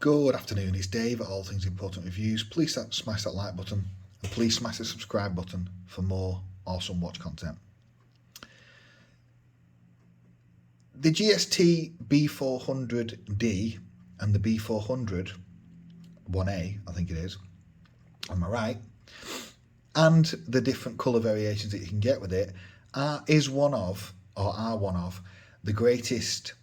Good afternoon, it's Dave at All Things Important Reviews. Please smash that like button and please smash the subscribe button for more awesome watch content. The Gst-B400'D and the B400 1A, I think it is, am I right? And the different colour variations that you can get with it are one of the greatest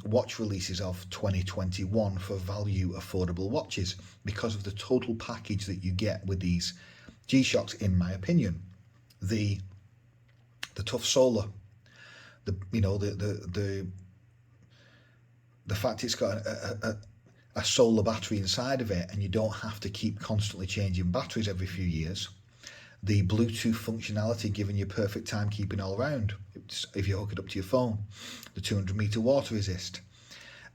watch releases of 2021 for value affordable watches because of the total package that you get with these G-Shocks, in my opinion. The tough solar, the fact it's got a solar battery inside of it and you don't have to keep constantly changing batteries every few years. The Bluetooth functionality giving you perfect timekeeping all around if you hook it up to your phone. The 200-meter water resist.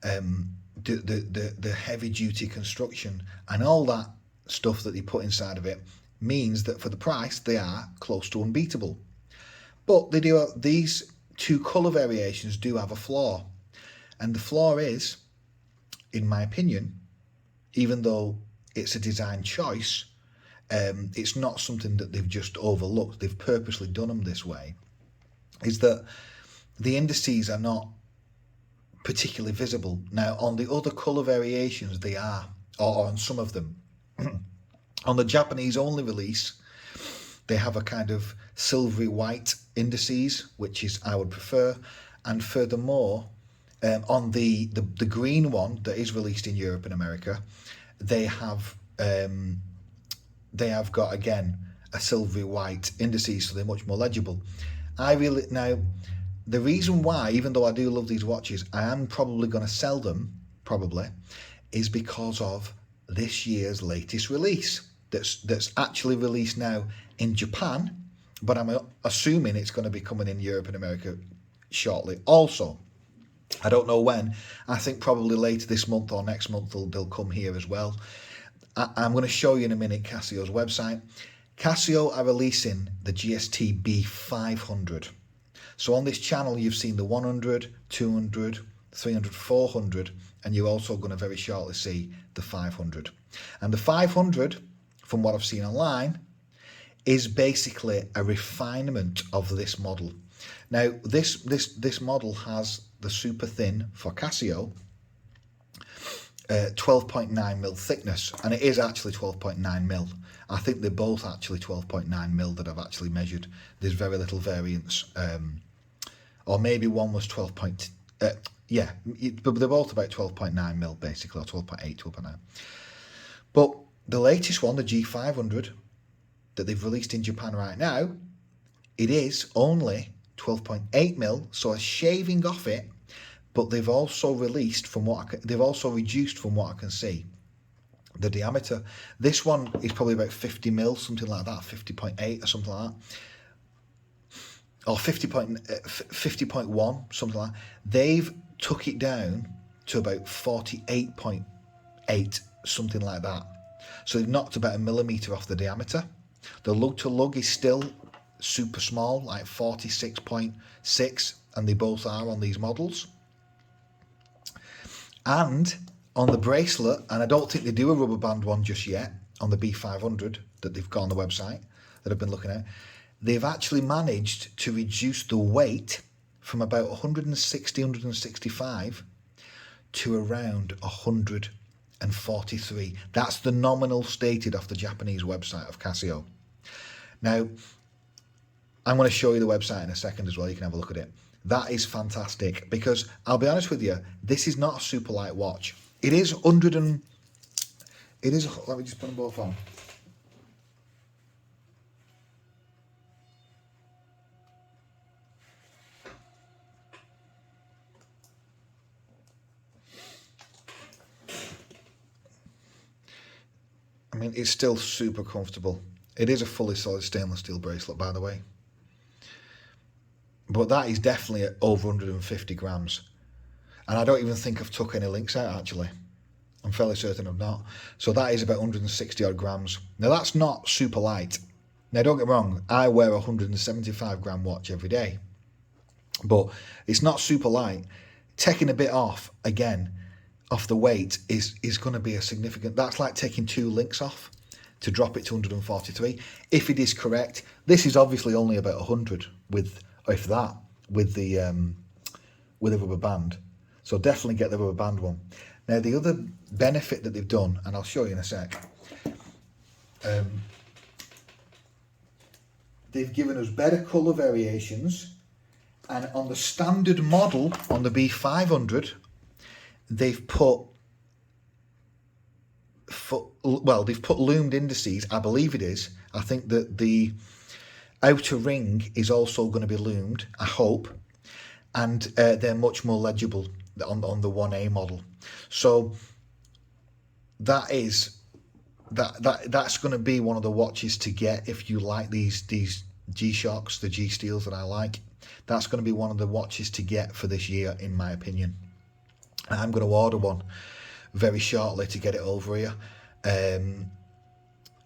The heavy-duty construction and all that stuff that they put inside of it means that for the price they are close to unbeatable. But these two colour variations do have a flaw. And the flaw is, in my opinion, even though it's a design choice, it's not something that they've just overlooked. They've purposely done them this way. Is that the indices are not particularly visible. Now, on the other colour variations, they are, or on some of them. On the Japanese only release, they have a kind of silvery white indices, which is I would prefer. And furthermore, on the green one that is released in Europe and America, they have got, again, a silvery white indices, so they're much more legible. Now, the reason why, even though I do love these watches, I am probably going to sell them, is because of this year's latest release that's actually released now in Japan, but I'm assuming it's going to be coming in Europe and America shortly also. I don't know when. I think probably later this month or next month they'll come here as well. I'm going to show you in a minute CASIO's website. CASIO are releasing the Gst-B400'. So on this channel you've seen the 100, 200, 300, 400, and you're also going to very shortly see the 500. And the 500, from what I've seen online, is basically a refinement of this model. Now this model has the super thin for CASIO 12.9mm thickness, and it is actually 12.9mm. I think they're both actually 12.9mm that I've actually measured. There's very little variance, or maybe one was 12. But they're both about 12.9mm basically, or 12.8, 12.9. But the latest one, the G500 that they've released in Japan right now, it is only 12.8mm, so a shaving off it. But they've also reduced from what I can see, the diameter. This one is probably about 50mm, something like that, 50.8 or something like that, or 50.1, something like that. They've took it down to about 48.8, something like that. So they've knocked about a millimetre off the diameter. The lug to lug is still super small, like 46.6, and they both are on these models. And on the bracelet, and I don't think they do a rubber band one just yet, on the B500 that they've got on the website that I've been looking at, they've actually managed to reduce the weight from about 160, 165 to around 143. That's the nominal stated off the Japanese website of CASIO. Now, I'm going to show you the website in a second as well. You can have a look at it. That is fantastic because I'll be honest with you, this is not a super light watch. It is let me just put them both on. I mean, it's still super comfortable. It is a fully solid stainless steel bracelet, by the way. But that is definitely at over 150 grams. And I don't even think I've took any links out, actually. I'm fairly certain I've not. So that is about 160 odd grams. Now, that's not super light. Now, don't get me wrong. I wear a 175 gram watch every day. But it's not super light. Taking a bit off, again, off the weight is going to be a significant, that's like taking 2 links off to drop it to 143. If it is correct, this is obviously only about 100 with, if that, with the rubber band. So definitely get the rubber band one. Now the other benefit that they've done, and I'll show you in a sec, they've given us better colour variations, and on the standard model, on the B500, they've put loomed indices, I believe it is. I think that the outer ring is also going to be loomed, I hope, and they're much more legible on the 1A model. So that's going to be one of the watches to get if you like these G-Shocks, the G-Steels that I like. That's going to be one of the watches to get for this year, in my opinion. I'm going to order one very shortly to get it over here.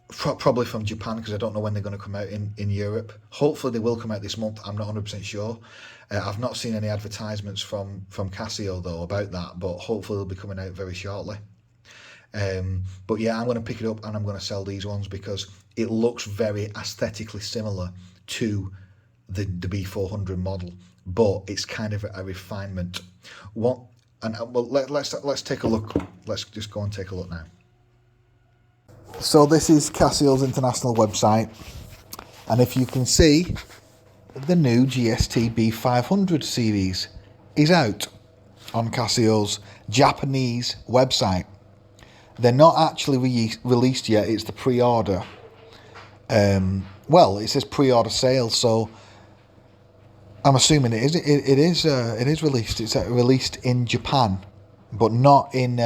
Probably from Japan, because I don't know when they're going to come out in Europe. Hopefully they will come out this month. I'm not 100% sure. I've not seen any advertisements from CASIO though about that, but hopefully they'll be coming out very shortly. But yeah, I'm going to pick it up and I'm going to sell these ones because it looks very aesthetically similar to the B400 model, but it's kind of a refinement. Well, let's take a look. Let's just go and take a look now. So this is CASIO's international website, and if you can see, the new GST-B500 series is out on CASIO's Japanese website. They're not actually released yet. It's the pre-order. Well, it says pre-order sale, so I'm assuming it is released. It's released in Japan, but not in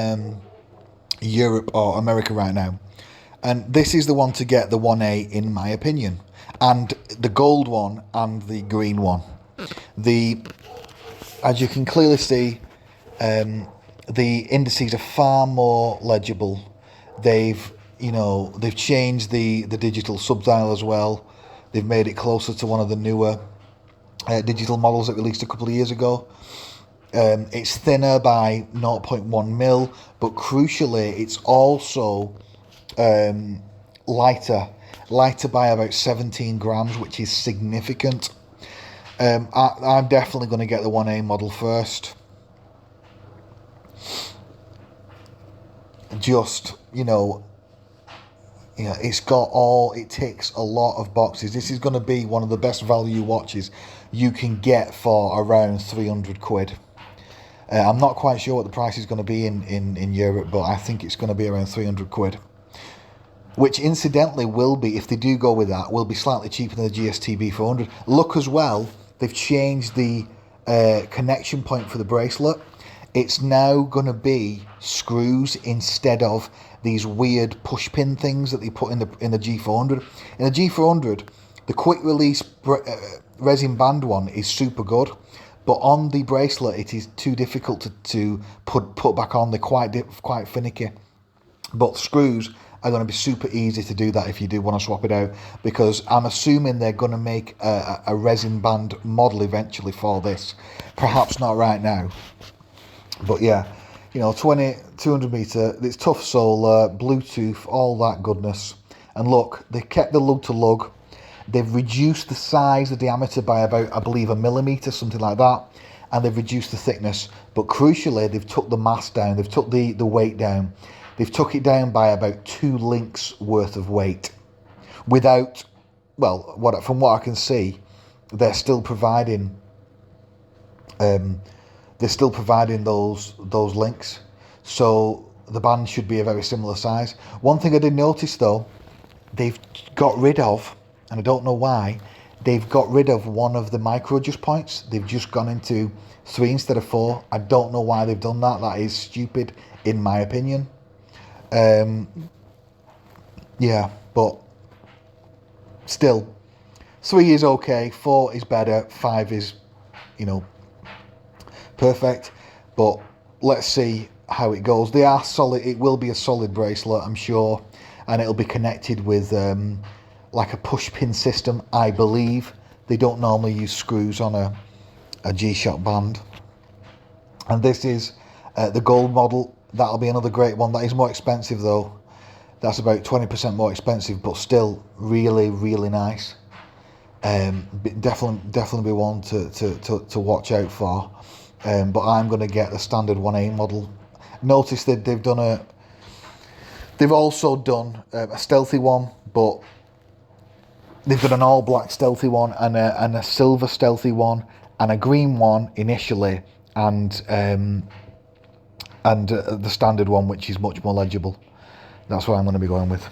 Europe or America right now. And this is the one to get, the 1A, in my opinion, and the gold one and the green one. As you can clearly see, the indices are far more legible. They've changed the digital subdial as well. They've made it closer to one of the newer digital models that released a couple of years ago. It's thinner by 0.1 mil, but crucially, it's also lighter by about 17 grams, which is significant. I'm definitely going to get the 1A model first. Just, it's got it ticks a lot of boxes. This is going to be one of the best value watches you can get for around 300 quid. I'm not quite sure what the price is going to be in Europe, but I think it's going to be around 300 quid. Which incidentally will be, if they do go with that, will be slightly cheaper than the GST-B400. Look as well, they've changed the connection point for the bracelet. It's now going to be screws instead of these weird push pin things that they put in the G400. In the G400, the quick release resin band one is super good, but on the bracelet it is too difficult to put back on. They're quite finicky. But screws are going to be super easy to do that if you do want to swap it out, because I'm assuming they're going to make a resin band model eventually for this. Perhaps not right now, but yeah, 200 meter, it's tough solar, Bluetooth, all that goodness. And look, they kept the lug to lug. They've reduced the size, the diameter by about, I believe, 1 millimeter, something like that, and they've reduced the thickness. But crucially, they've took the mass down, they've took the weight down. They've took it down by about 2 links worth of weight. Without, well, from what I can see, they're still providing those links. So the band should be a very similar size. One thing I did notice though, they've got rid of, and I don't know why, they've got rid of one of the micro adjust points. They've just gone into 3 instead of 4. I don't know why they've done that. That is stupid, in my opinion. Yeah, but still, 3 is okay, 4 is better, 5 is, perfect. But let's see how it goes. They are solid. It will be a solid bracelet, I'm sure, and it'll be connected with like a push pin system, I believe. They don't normally use screws on a G-Shock band. And this is the gold model. That'll be another great one. That is more expensive though. That's about 20% more expensive, but still really, really nice. Definitely be one to watch out for. But I'm going to get the standard 1A model. Notice that they've also done a stealthy one, but they've got an all black stealthy one and a silver stealthy one and a green one initially, and the standard one, which is much more legible. That's what I'm going to be going with.